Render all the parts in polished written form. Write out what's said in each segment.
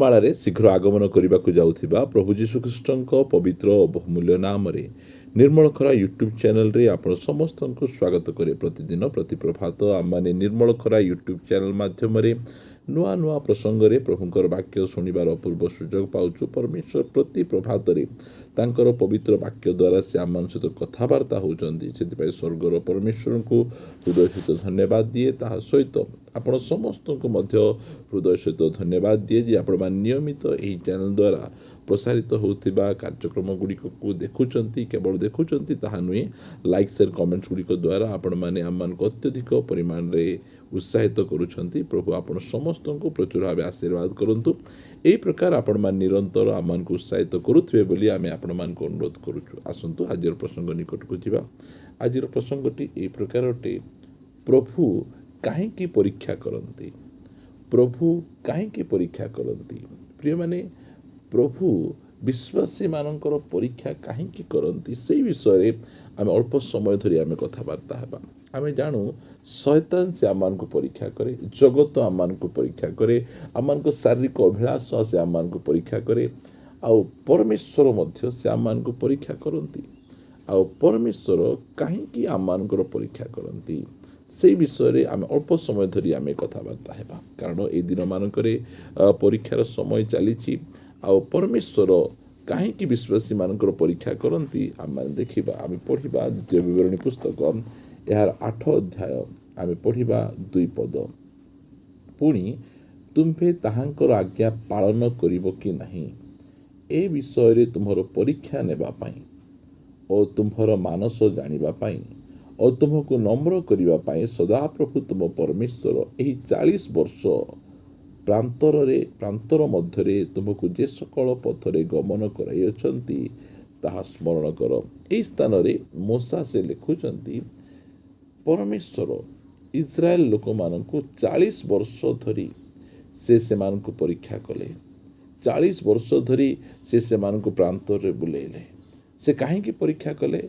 ମାଳାରେ ଶୀଘ୍ର ଆଗମନ କରିବାକୁ ଯାଉଥିବା ପ୍ରଭୁ ଯୀଶୁଖ୍ରୀଷ୍ଟଙ୍କ ପବିତ୍ର ଓ ବହୁମୂଲ୍ୟ ନାମରେ ନିର୍ମଳ ଖରା ୟୁଟ୍ୟୁବ୍ ଚ୍ୟାନେଲରେ ଆପଣ ସମସ୍ତଙ୍କୁ ସ୍ୱାଗତ କରେ। ପ୍ରତିଦିନ ପ୍ରତି ପ୍ରଭାତ ଆମମାନେ ନିର୍ମଳ ଖରା ୟୁଟ୍ୟୁବ୍ ଚ୍ୟାନେଲ ମାଧ୍ୟମରେ ନୂଆ ନୂଆ ପ୍ରସଙ୍ଗରେ ପ୍ରଭୁଙ୍କର ବାକ୍ୟ ଶୁଣିବାର ଅପୂର୍ବ ସୁଯୋଗ ପାଉଛୁ। ପରମେଶ୍ୱର ପ୍ରତି ପ୍ରଭାତରେ ତାଙ୍କର ପବିତ୍ର ବାକ୍ୟ ଦ୍ୱାରା ସେ ଆମମାନଙ୍କ ସହିତ କଥାବାର୍ତ୍ତା ହେଉଛନ୍ତି। ସେଥିପାଇଁ ସ୍ୱର୍ଗର ପରମେଶ୍ୱରଙ୍କୁ ହୃଦୟ ସହିତ ଧନ୍ୟବାଦ ଦିଏ। ତାହା ସହିତ ଆପଣ ସମସ୍ତଙ୍କୁ ମଧ୍ୟ ହୃଦୟ ସହିତ ଧନ୍ୟବାଦ ଦିଏ ଯେ ଆପଣମାନେ ନିୟମିତ ଏହି ଚ୍ୟାନେଲ ଦ୍ୱାରା ପ୍ରସାରିତ ହେଉଥିବା କାର୍ଯ୍ୟକ୍ରମ ଗୁଡ଼ିକକୁ ଦେଖୁଛନ୍ତି। କେବଳ ଦେଖୁଛନ୍ତି ତାହା ନୁହେଁ, ଲାଇକ୍ ସେୟାର କମେଣ୍ଟସ୍ ଗୁଡ଼ିକ ଦ୍ୱାରା ଆପଣମାନେ ଆମମାନଙ୍କୁ ଅତ୍ୟଧିକ ପରିମାଣରେ ଉତ୍ସାହିତ କରୁଛନ୍ତି। ପ୍ରଭୁ ଆପଣ ସମସ୍ତଙ୍କୁ ପ୍ରଚୁର ଭାବେ ଆଶୀର୍ବାଦ କରନ୍ତୁ। ଏହି ପ୍ରକାର ଆପଣମାନେ ନିରନ୍ତର ଆମମାନଙ୍କୁ ଉତ୍ସାହିତ କରୁଥିବେ ବୋଲି ଆମେ ଆପଣମାନଙ୍କୁ ଅନୁରୋଧ କରୁଛୁ। ଆସନ୍ତୁ ଆଜିର ପ୍ରସଙ୍ଗ ନିକଟକୁ ଯିବା। ଆଜିର ପ୍ରସଙ୍ଗଟି ଏହି ପ୍ରକାର ଅଟେ, ପ୍ରଭୁ କାହିଁକି ପରୀକ୍ଷା କରନ୍ତି? ପ୍ରଭୁ କାହିଁକି ପରୀକ୍ଷା କରନ୍ତି? ପ୍ରିୟମାନେ, ପ୍ରଭୁ ବିଶ୍ୱାସୀମାନଙ୍କର ପରୀକ୍ଷା କାହିଁକି କରନ୍ତି ସେହି ବିଷୟରେ ଆମେ ଅଳ୍ପ ସମୟ ଧରି ଆମେ କଥାବାର୍ତ୍ତା ହେବା। ଆମେ ଜାଣୁ ଶୟତାନ ସେ ଆମମାନଙ୍କୁ ପରୀକ୍ଷା କରେ, ଜଗତ ଆମମାନଙ୍କୁ ପରୀକ୍ଷା କରେ, ଆମମାନଙ୍କ ଶାରୀରିକ ଅଭିଳାଷ ସେ ଆମମାନଙ୍କୁ ପରୀକ୍ଷା କରେ, ଆଉ ପରମେଶ୍ୱର ମଧ୍ୟ ସେ ଆମମାନଙ୍କୁ ପରୀକ୍ଷା କରନ୍ତି। ଆଉ ପରମେଶ୍ୱର କାହିଁକି ଆମମାନଙ୍କର ପରୀକ୍ଷା କରନ୍ତି ସେହି ବିଷୟରେ ଆମେ ଅଳ୍ପ ସମୟ ଧରି ଆମେ କଥାବାର୍ତ୍ତା ହେବା। କାରଣ ଏହି ଦିନମାନଙ୍କରେ ପରୀକ୍ଷାର ସମୟ ଚାଲିଛି। ଆଉ ପରମେଶ୍ୱର କାହିଁକି ବିଶ୍ୱାସୀମାନଙ୍କର ପରୀକ୍ଷା କରନ୍ତି ଆମେ ଦେଖିବା। ଆମେ ପଢ଼ିବା ଦ୍ୱିତୀୟ ବିବରଣୀ ପୁସ୍ତକ ଏହାର 8 ଅଧ୍ୟାୟ ଆମେ ପଢ଼ିବା 2 ପଦ। ପୁଣି ତୁମ୍ଭେ ତାହାଙ୍କର ଆଜ୍ଞା ପାଳନ କରିବ କି ନାହିଁ, ଏ ବିଷୟରେ ତୁମର ପରୀକ୍ଷା ନେବା ପାଇଁ ଓ ତୁମ୍ଭର ମାନସ ଜାଣିବା ପାଇଁ ଓ ତୁମକୁ ନମ୍ର କରିବା ପାଇଁ ସଦାପ୍ରଭୁ ତୁମ ପରମେଶ୍ୱର ଏହି 40 ବର୍ଷ ପ୍ରାନ୍ତର ମଧ୍ୟରେ ତୁମକୁ ଯେ ସକଳ ପଥରେ ଗମନ କରାଇଅଛନ୍ତି ତାହା ସ୍ମରଣ କର। ଏହି ସ୍ଥାନରେ ମୋଶା ସେ ଲେଖୁଛନ୍ତି, ପରମେଶ୍ୱର ଇସ୍ରାଏଲ ଲୋକମାନଙ୍କୁ 40 ବର୍ଷ ଧରି ସେମାନଙ୍କୁ ପରୀକ୍ଷା କଲେ। 40 ବର୍ଷ ଧରି ସେମାନଙ୍କୁ ପ୍ରାନ୍ତରରେ ବୁଲେଇଲେ। ସେ କାହିଁକି ପରୀକ୍ଷା କଲେ?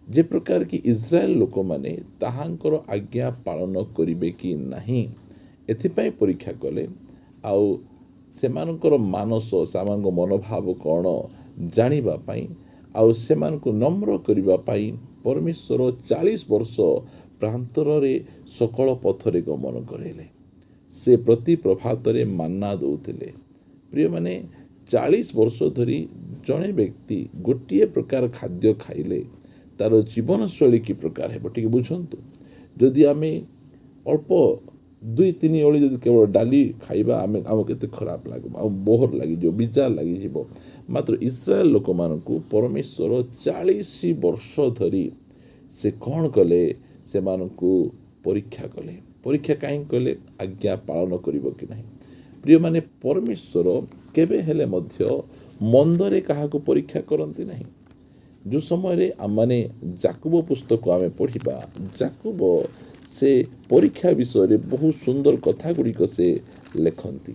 ଯେ ପ୍ରକାର କି ଇସ୍ରାଏଲ ଲୋକମାନେ ତାହାଙ୍କର ଆଜ୍ଞା ପାଳନ କରିବେ କି ନାହିଁ ଏଥିପାଇଁ ପରୀକ୍ଷା କଲେ। ଆଉ ସେମାନଙ୍କର ମାନସ, ସେମାନଙ୍କ ମନୋଭାବ କ'ଣ ଜାଣିବା ପାଇଁ, ଆଉ ସେମାନଙ୍କୁ ନମ୍ର କରିବା ପାଇଁ ପରମେଶ୍ୱର 40 ବର୍ଷ ପ୍ରାନ୍ତରରେ ସକଳ ପଥରେ ଗମନ କରାଇଲେ। ସେ ପ୍ରତି ପ୍ରଭାତରେ ମାନ୍ନା ଦେଉଥିଲେ। ପ୍ରିୟମାନେ, 40 ବର୍ଷ ଧରି ଜଣେ ବ୍ୟକ୍ତି ଗୋଟିଏ ପ୍ରକାର ଖାଦ୍ୟ ଖାଇଲେ ତାର ଜୀବନଶୈଳୀ କି ପ୍ରକାର ହେବ ଟିକେ ବୁଝନ୍ତୁ। ଯଦି ଆମେ ଅଳ୍ପ 2-3 ଓଳି ଯଦି କେବଳ ଡାଲି ଖାଇବା ଆମକୁ କେତେ ଖରାପ ଲାଗିବ, ଆଉ ବୋହର ଲାଗିଯିବ, ବିଜାର ଲାଗିଯିବ। ମାତ୍ର ଇସ୍ରାଏଲ ଲୋକମାନଙ୍କୁ ପରମେଶ୍ୱର 40 ବର୍ଷ ଧରି ସେ କ'ଣ କଲେ? ସେମାନଙ୍କୁ ପରୀକ୍ଷା କଲେ। ପରୀକ୍ଷା କାହିଁକି କଲେ? ଆଜ୍ଞା ପାଳନ କରିବ କି ନାହିଁ। ପ୍ରିୟମାନେ, ପରମେଶ୍ୱର କେବେ ହେଲେ ମଧ୍ୟ ମନ୍ଦରେ କାହାକୁ ପରୀକ୍ଷା କରନ୍ତି ନାହିଁ। ଯେଉଁ ସମୟରେ ଆମମାନେ ଯାକୁବ ପୁସ୍ତକ ଆମେ ପଢ଼ିବା, ଯାକୁବ ସେ ପରୀକ୍ଷା ବିଷୟରେ ବହୁତ ସୁନ୍ଦର କଥା ଗୁଡ଼ିକ ସେ ଲେଖନ୍ତି।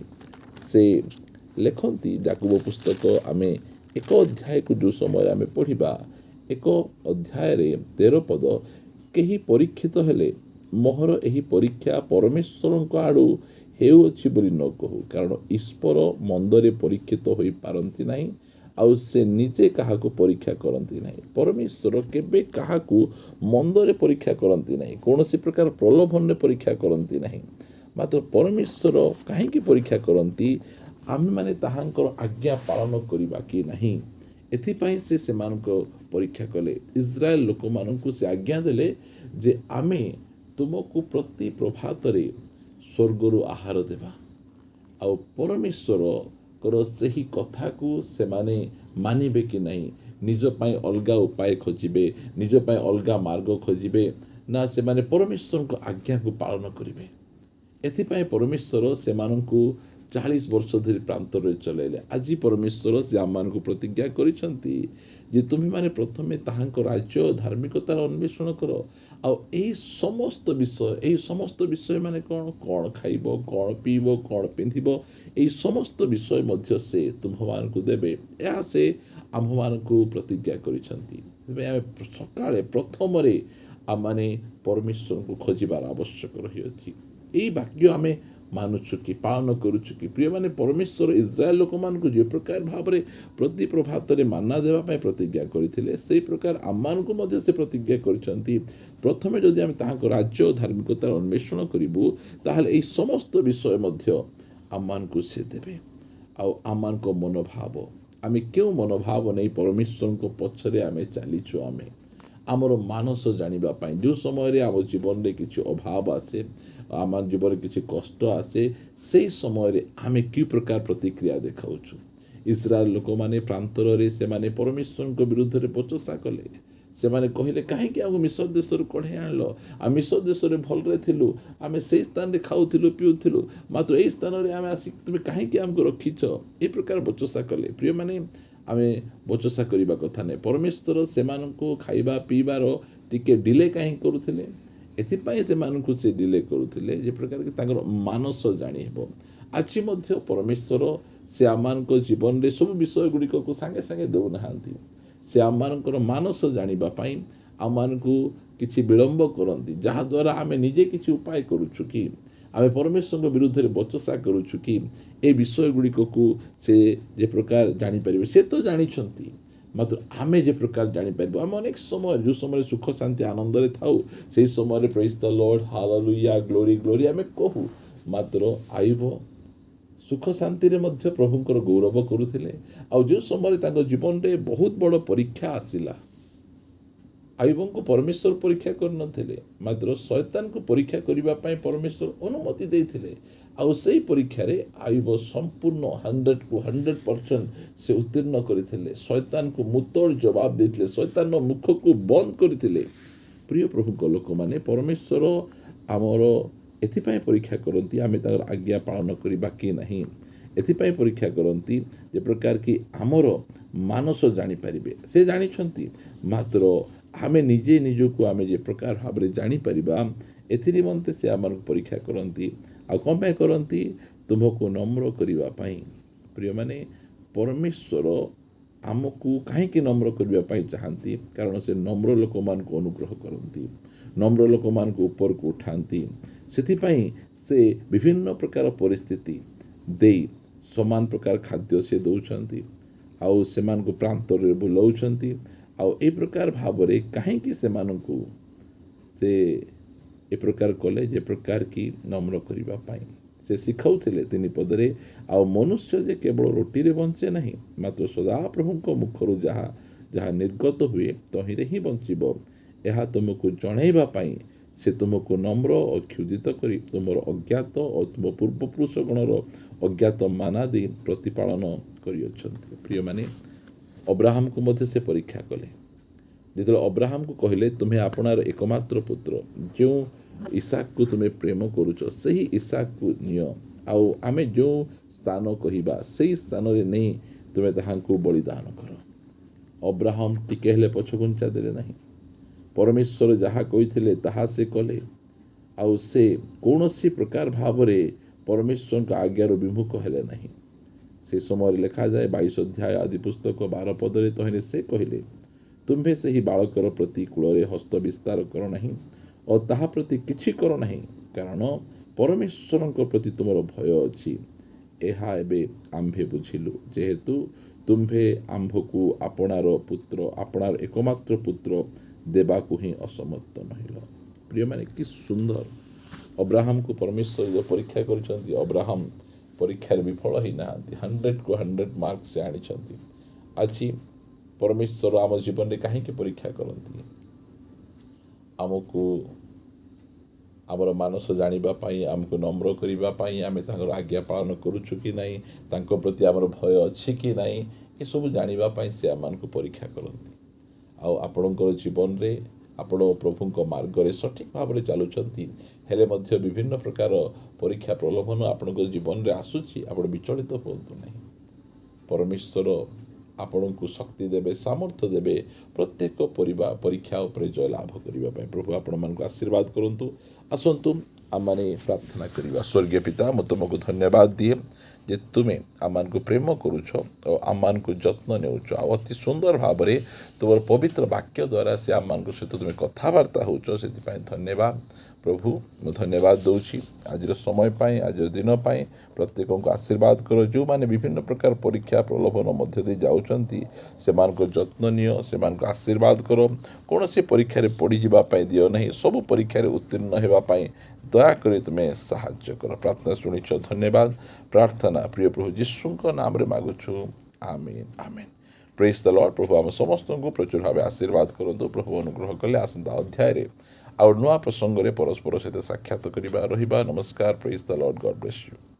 ଯାକୁବ ପୁସ୍ତକ ଆମେ 1 ଅଧ୍ୟାୟକୁ ଯେଉଁ ସମୟରେ ଆମେ ପଢ଼ିବା, 1 ଅଧ୍ୟାୟରେ 13 ପଦ, କେହି ପରୀକ୍ଷିତ ହେଲେ ମୋହର ଏହି ପରୀକ୍ଷା ପରମେଶ୍ୱରଙ୍କ ଆଡ଼ୁ ହେଉଅଛି ବୋଲି ନ କହୁ, କାରଣ ଈଶ୍ୱର ମନ୍ଦରେ ପରୀକ୍ଷିତ ହୋଇପାରନ୍ତି ନାହିଁ, ଆଉ ସେ ନିଜେ କାହାକୁ ପରୀକ୍ଷା କରନ୍ତି ନାହିଁ। ପରମେଶ୍ୱର କେବେ କାହାକୁ ମନ୍ଦରେ ପରୀକ୍ଷା କରନ୍ତି ନାହିଁ, କୌଣସି ପ୍ରକାର ପ୍ରଲୋଭନରେ ପରୀକ୍ଷା କରନ୍ତି ନାହିଁ। ମାତ୍ର ପରମେଶ୍ୱର କାହିଁକି ପରୀକ୍ଷା କରନ୍ତି? ଆମେମାନେ ତାହାଙ୍କର ଆଜ୍ଞା ପାଳନ କରିବା କି ନାହିଁ ଏଥିପାଇଁ ସେମାନଙ୍କ ପରୀକ୍ଷା କଲେ। ଇସ୍ରାଏଲ ଲୋକମାନଙ୍କୁ ସେ ଆଜ୍ଞା ଦେଲେ ଯେ ଆମେ ତୁମକୁ ପ୍ରତି ପ୍ରଭାତରେ ସ୍ୱର୍ଗରୁ ଆହାର ଦେବା। ଆଉ ପରମେଶ୍ୱରଙ୍କର ସେହି କଥାକୁ ସେମାନେ ମାନିବେ କି ନାହିଁ, ନିଜ ପାଇଁ ଅଲଗା ଉପାୟ ଖୋଜିବେ, ନିଜ ପାଇଁ ଅଲଗା ମାର୍ଗ ଖୋଜିବେ ନା ସେମାନେ ପରମେଶ୍ୱରଙ୍କ ଆଜ୍ଞାକୁ ପାଳନ କରିବେ। ଏଥିପାଇଁ ପରମେଶ୍ୱର ସେମାନଙ୍କୁ 40 ବର୍ଷ ଧରି ପ୍ରାନ୍ତରରେ ଚଳାଇଲେ। ଆଜି ପରମେଶ୍ୱର ସେ ଆମମାନଙ୍କୁ ପ୍ରତିଜ୍ଞା କରିଛନ୍ତି ଯେ ତୁମେମାନେ ପ୍ରଥମେ ତାହାଙ୍କ ରାଜ୍ୟ ଧାର୍ମିକତାର ଅନ୍ୱେଷଣ କର, ଆଉ ଏହି ସମସ୍ତ ବିଷୟ ମାନେ କ'ଣ ଖାଇବ, କ'ଣ ପିଇବ, କ'ଣ ପିନ୍ଧିବ, ଏହି ସମସ୍ତ ବିଷୟ ମଧ୍ୟ ସେ ତୁମ୍ଭମାନଙ୍କୁ ଦେବେ। ଏହା ସେ ଆମ୍ଭମାନଙ୍କୁ ପ୍ରତିଜ୍ଞା କରିଛନ୍ତି। ସେଥିପାଇଁ ଆମେ ସକାଳେ ପ୍ରଥମରେ ଆମମାନେ ପରମେଶ୍ୱରଙ୍କୁ ଖୋଜିବାର ଆବଶ୍ୟକ ରହିଅଛି। ଏହି ବାକ୍ୟ ଆମେ ମାନୁଛୁ କି ପାଳନ କରୁଛୁ କି? ପ୍ରିୟମାନେ, ପରମେଶ୍ୱର ଇସ୍ରାଏଲ ଲୋକମାନଙ୍କୁ ଯେ ପ୍ରକାର ଭାବରେ ପ୍ରତି ପ୍ରଭାତରେ ମାନା ଦେବା ପାଇଁ ପ୍ରତିଜ୍ଞା କରିଥିଲେ, ସେହି ପ୍ରକାର ଆମମାନଙ୍କୁ ମଧ୍ୟ ସେ ପ୍ରତିଜ୍ଞା କରିଛନ୍ତି। ପ୍ରଥମେ ଯଦି ଆମେ ତାହାଙ୍କ ରାଜ୍ୟ ଓ ଧାର୍ମିକତାର ଅନ୍ୱେଷଣ କରିବୁ, ତାହେଲେ ଏହି ସମସ୍ତ ବିଷୟ ମଧ୍ୟ ଆମମାନଙ୍କୁ ସେ ଦେବେ। ଆଉ ଆମମାନଙ୍କ ମନୋଭାବ, ଆମେ କେଉଁ ମନୋଭାବ ନେଇ ପରମେଶ୍ୱରଙ୍କ ପଛରେ ଆମେ ଚାଲିଛୁ? ଆମର ମାନସ ଜାଣିବା ପାଇଁ, ଯେଉଁ ସମୟରେ ଆମ ଜୀବନରେ କିଛି ଅଭାବ ଆସେ, ଆମ ଜୀବନରେ କିଛି କଷ୍ଟ ଆସେ, ସେହି ସମୟରେ ଆମେ କି ପ୍ରକାର ପ୍ରତିକ୍ରିୟା ଦେଖାଉଛୁ? ଇସ୍ରାଏଲ ଲୋକମାନେ ପ୍ରାନ୍ତରରେ ସେମାନେ ପରମେଶ୍ୱରଙ୍କ ବିରୁଦ୍ଧରେ ବଚସା କଲେ। ସେମାନେ କହିଲେ, କାହିଁକି ଆମକୁ ମିଶ୍ର ଦେଶରୁ କଢ଼ାଇ ଆଣିଲ? ଆମେ ମିଶ୍ର ଦେଶରେ ଭଲରେ ଥିଲୁ, ଆମେ ସେହି ସ୍ଥାନରେ ଖାଉଥିଲୁ ପିଉଥିଲୁ, ମାତ୍ର ଏହି ସ୍ଥାନରେ ଆମେ ଆସି ତୁମେ କାହିଁକି ଆମକୁ ରଖିଛ? ଏ ପ୍ରକାର ବଚସା କଲେ। ପ୍ରିୟମାନେ, ଆମେ ବଚସା କରିବା କଥା ନାହିଁ। ପରମେଶ୍ୱର ସେମାନଙ୍କୁ ଖାଇବା ପିଇବାର ଟିକେ ଡିଲେ କାହିଁକି କରୁଥିଲେ? ଏଥିପାଇଁ ସେମାନଙ୍କୁ ସେ ଡିଲେ କରୁଥିଲେ ଯେ ପ୍ରକାର କି ତାଙ୍କର ମାନସ ଜାଣି ହେବ। ଆଜି ମଧ୍ୟ ପରମେଶ୍ୱର ସେ ଆମମାନଙ୍କ ଜୀବନରେ ସବୁ ବିଷୟ ଗୁଡ଼ିକକୁ ସାଙ୍ଗେ ସାଙ୍ଗେ ଦେଉନାହାନ୍ତି। ସେ ଆମମାନଙ୍କର ମାନସ ଜାଣିବା ପାଇଁ ଆମମାନଙ୍କୁ କିଛି ବିଳମ୍ବ କରନ୍ତି, ଯାହାଦ୍ୱାରା ଆମେ ନିଜେ କିଛି ଉପାୟ କରୁଛୁ କି, ଆମେ ପରମେଶ୍ୱରଙ୍କ ବିରୁଦ୍ଧରେ ବଚସା କରୁଛୁ କି, ଏ ବିଷୟ ଗୁଡ଼ିକକୁ ସେ ଯେ ପ୍ରକାର ଜାଣିପାରିବେ। ସେ ତ ଜାଣିଛନ୍ତି, ମାତ୍ର ଆମେ ଯେ ପ୍ରକାର ଜାଣିପାରିବୁ। ଆମେ ଅନେକ ସମୟରେ, ଯେଉଁ ସମୟରେ ସୁଖ ଶାନ୍ତି ଆନନ୍ଦରେ ଥାଉ, ସେହି ସମୟରେ ପ୍ରେଜ୍ ଦ ଲର୍ଡ, ହାଲେଲୁୟା, ଗ୍ଲୋରି ଗ୍ଲୋରି ଆମେ କହୁ। ମାତ୍ର ଆୟୁବ ସୁଖ ଶାନ୍ତିରେ ମଧ୍ୟ ପ୍ରଭୁଙ୍କର ଗୌରବ କରୁଥିଲେ। ଆଉ ଯେଉଁ ସମୟରେ ତାଙ୍କ ଜୀବନରେ ବହୁତ ବଡ଼ ପରୀକ୍ଷା ଆସିଲା, ଆୟୁବଙ୍କୁ ପରମେଶ୍ୱର ପରୀକ୍ଷା କରିନଥିଲେ, ମାତ୍ର ଶୟତାନକୁ ପରୀକ୍ଷା କରିବା ପାଇଁ ପରମେଶ୍ୱର ଅନୁମତି ଦେଇଥିଲେ। ଆଉ ସେହି ପରୀକ୍ଷାରେ ଆୟୁବ ସମ୍ପୂର୍ଣ୍ଣ 100% ସେ ଉତ୍ତୀର୍ଣ୍ଣ କରିଥିଲେ। ଶୟତାନକୁ ମୁତୋଡ଼ ଜବାବ ଦେଇଥିଲେ, ଶୟତାନର ମୁଖକୁ ବନ୍ଦ କରିଥିଲେ। ପ୍ରିୟ ପ୍ରଭୁଙ୍କ ଲୋକମାନେ, ପରମେଶ୍ୱର ଆମର ଏଥିପାଇଁ ପରୀକ୍ଷା କରନ୍ତି, ଆମେ ତାଙ୍କର ଆଜ୍ଞା ପାଳନ କରିବା କି ନାହିଁ। ଏଥିପାଇଁ ପରୀକ୍ଷା କରନ୍ତି ଯେ ପ୍ରକାର କି ଆମର ମାନସ ଜାଣିପାରିବେ। ସେ ଜାଣିଛନ୍ତି, ମାତ୍ର ଆମେ ନିଜେ ନିଜକୁ ଆମେ ଯେ ପ୍ରକାର ଭାବରେ ଜାଣିପାରିବା, ଏଥି ନିମନ୍ତେ ସେ ଆମକୁ ପରୀକ୍ଷା କରନ୍ତି। ଆଉ କ'ଣ ପାଇଁ କରନ୍ତି? ତୁମକୁ ନମ୍ର କରିବା ପାଇଁ। ପ୍ରିୟମାନେ, ପରମେଶ୍ୱର ଆମକୁ କାହିଁକି ନମ୍ର କରିବା ପାଇଁ ଚାହାନ୍ତି? କାରଣ ସେ ନମ୍ର ଲୋକମାନଙ୍କୁ ଅନୁଗ୍ରହ କରନ୍ତି, ନମ୍ର ଲୋକମାନଙ୍କୁ ଉପରକୁ ଉଠାନ୍ତି। ସେଥିପାଇଁ ସେ ବିଭିନ୍ନ ପ୍ରକାର ପରିସ୍ଥିତି ଦେଇ ସମାନ ପ୍ରକାର ଖାଦ୍ୟ ସେ ଦେଉଛନ୍ତି, ଆଉ ସେମାନଙ୍କୁ ପ୍ରାନ୍ତରରେ ବୁଲାଉଛନ୍ତି। ଆଉ ଏ ପ୍ରକାର ଭାବରେ କାହିଁକି ସେମାନଙ୍କୁ ସେ ଏ ପ୍ରକାର କଲେ? ଯେ ପ୍ରକାର କି ନମ୍ର କରିବା ପାଇଁ। ସେ ଶିଖାଉଥିଲେ 3 ପଦରେ, ଆଉ ମନୁଷ୍ୟ ଯେ କେବଳ ରୁଟିରେ ବଞ୍ଚେ ନାହିଁ, ମାତ୍ର ସଦାପ୍ରଭୁଙ୍କ ମୁଖରୁ ଯାହା ଯାହା ନିର୍ଗତ ହୁଏ ତହିଁରେ ହିଁ ବଞ୍ଚିବ। ଏହା ତୁମକୁ ଜଣାଇବା ପାଇଁ ସେ ତୁମକୁ ନମ୍ର ଓ କ୍ଷୁଧିତ କରି ତୁମର ଅଜ୍ଞାତ ଓ ତୁମ ପୂର୍ବପୁରୁଷ ଗଣର ଅଜ୍ଞାତ ମାନା ଦେଇ ପ୍ରତିପାଳନ କରିଅଛନ୍ତି। ପ୍ରିୟମାନେ, ଅବ୍ରାହମକୁ ମଧ୍ୟ ସେ ପରୀକ୍ଷା କଲେ। ଯେତେବେଳେ ଅବ୍ରାହମକୁ କହିଲେ, ତୁମେ ଆପଣାର ଏକମାତ୍ର ପୁତ୍ର ଯେଉଁ ଇସାକକୁ ତୁମେ ପ୍ରେମ କରୁଛ, ସେହି ଇସାକକୁ ନିଅ, ଆଉ ଆମେ ଯେଉଁ ସ୍ଥାନ କହିବା ସେହି ସ୍ଥାନରେ ନେଇ ତୁମେ ତାହାଙ୍କୁ ବଳିଦାନ କର। ଅବ୍ରାହମ ଟିକେ ହେଲେ ପଛଘୁଞ୍ଚା ଦେଲେ ନାହିଁ। ପରମେଶ୍ୱର ଯାହା କହିଥିଲେ ତାହା ସେ କଲେ। ଆଉ ସେ କୌଣସି ପ୍ରକାର ଭାବରେ ପରମେଶ୍ୱରଙ୍କ ଆଜ୍ଞାରୁ ବିମୁଖ ହେଲେ ନାହିଁ। ସେ ସମୟରେ ଲେଖାଯାଏ 22 ଅଧ୍ୟାୟ ଆଦି ପୁସ୍ତକ 12 ପଦରେ, ତହିଁରେ ସେ କହିଲେ, ତୁମ୍ଭେ ସେହି ବାଳକର ପ୍ରତି କୂଳରେ ହସ୍ତ ବିସ୍ତାର କର ନାହିଁ ଓ ତାହା ପ୍ରତି କିଛି କର ନାହିଁ, କାରଣ ପରମେଶ୍ୱରଙ୍କ ପ୍ରତି ତୁମର ଭୟ ଅଛି। ଏହା ଏବେ ଆମ୍ଭେ ବୁଝିଲୁ, ଯେହେତୁ ତୁମ୍ଭେ ଆମ୍ଭକୁ ଆପଣାର ଏକମାତ୍ର ପୁତ୍ର ଦେବାକୁ ହିଁ ଅସମର୍ଥ ନହିଲ। ପ୍ରିୟମାନେ, କି ସୁନ୍ଦର! ଅବ୍ରାହମକୁ ପରମେଶ୍ୱର ପରୀକ୍ଷା କରିଛନ୍ତି। ଅବ୍ରାହମ ପରୀକ୍ଷାରେ ବିଫଳ ହୋଇନାହାନ୍ତି। 100କୁ 100 ମାର୍କ ସେ ଆଣିଛନ୍ତି। ଆଜି ପରମେଶ୍ୱର ଆମ ଜୀବନରେ କାହିଁକି ପରୀକ୍ଷା କରନ୍ତି? ଆମକୁ ଆମର ମାନସ ଜାଣିବା ପାଇଁ, ଆମକୁ ନମ୍ର କରିବା ପାଇଁ, ଆମେ ତାଙ୍କର ଆଜ୍ଞା ପାଳନ କରୁଛୁ କି ନାହିଁ, ତାଙ୍କ ପ୍ରତି ଆମର ଭୟ ଅଛି କି ନାହିଁ, ଏସବୁ ଜାଣିବା ପାଇଁ ସେ ଆମମାନଙ୍କୁ ପରୀକ୍ଷା କରନ୍ତି। ଆଉ ଆପଣଙ୍କର ଜୀବନରେ ଆପଣ ପ୍ରଭୁଙ୍କ ମାର୍ଗରେ ସଠିକ୍ ଭାବରେ ଚାଲୁଛନ୍ତି, ହେଲେ ମଧ୍ୟ ବିଭିନ୍ନ ପ୍ରକାର ପରୀକ୍ଷା ପ୍ରଲୋଭନ ଆପଣଙ୍କ ଜୀବନରେ ଆସୁଛି, ଆପଣ ବିଚଳିତ ହୁଅନ୍ତୁ ନାହିଁ। ପରମେଶ୍ୱର ଆପଣଙ୍କୁ ଶକ୍ତି ଦେବେ, ସାମର୍ଥ୍ୟ ଦେବେ ପ୍ରତ୍ୟେକ ପରୀକ୍ଷା ଉପରେ ଜୟ ଲାଭ କରିବା ପାଇଁ। ପ୍ରଭୁ ଆପଣମାନଙ୍କୁ ଆଶୀର୍ବାଦ କରନ୍ତୁ। ଆସନ୍ତୁ ଆମମାନେ ପ୍ରାର୍ଥନା କରିବା। ସ୍ୱର୍ଗୀୟ ପିତା, ମୁଁ ତୁମକୁ ଧନ୍ୟବାଦ ଦିଏ ଯେ ତୁମେ ଆମମାନଙ୍କୁ ପ୍ରେମ କରୁଛ ଓ ଆମମାନଙ୍କୁ ଯତ୍ନ ନେଉଛ, ଆଉ ଅତି ସୁନ୍ଦର ଭାବରେ ତୁମର ପବିତ୍ର ବାକ୍ୟ ଦ୍ୱାରା ସେ ଆମମାନଙ୍କ ସହିତ ତୁମେ କଥାବାର୍ତ୍ତା ହେଉଛ। ସେଥିପାଇଁ ଧନ୍ୟବାଦ प्रभु मु धन्यवाद दूची आज समय पाई आज दिन पाई प्रत्येक को आशीर्वाद करो जो माने विभिन्न प्रकार परीक्षा प्रलोभन मध्य दे जाउचंती से जत्न नियो से आशीर्वाद करो कौन से परीक्षा रे पड़ी जीवा पाई दियो नहीं सब परीक्षा रे उत्तीर्ण हेबा पाई दया करी तुम्हें साहाय्य कर प्रार्थना शुणिछ धन्यवाद प्रार्थना प्रिय प्रभु यीशु नाम रे मागुछु आमीन आमीन प्रेज द लॉर्ड प्रभु आम समस्त को प्रचुर भाव आशीर्वाद करूँ प्रभु अनुग्रह कले आसंता अध्याय आउ नुआ प्रसंग में परस्पर सहित साक्षात करवा रहा नमस्कार praise the Lord God bless you.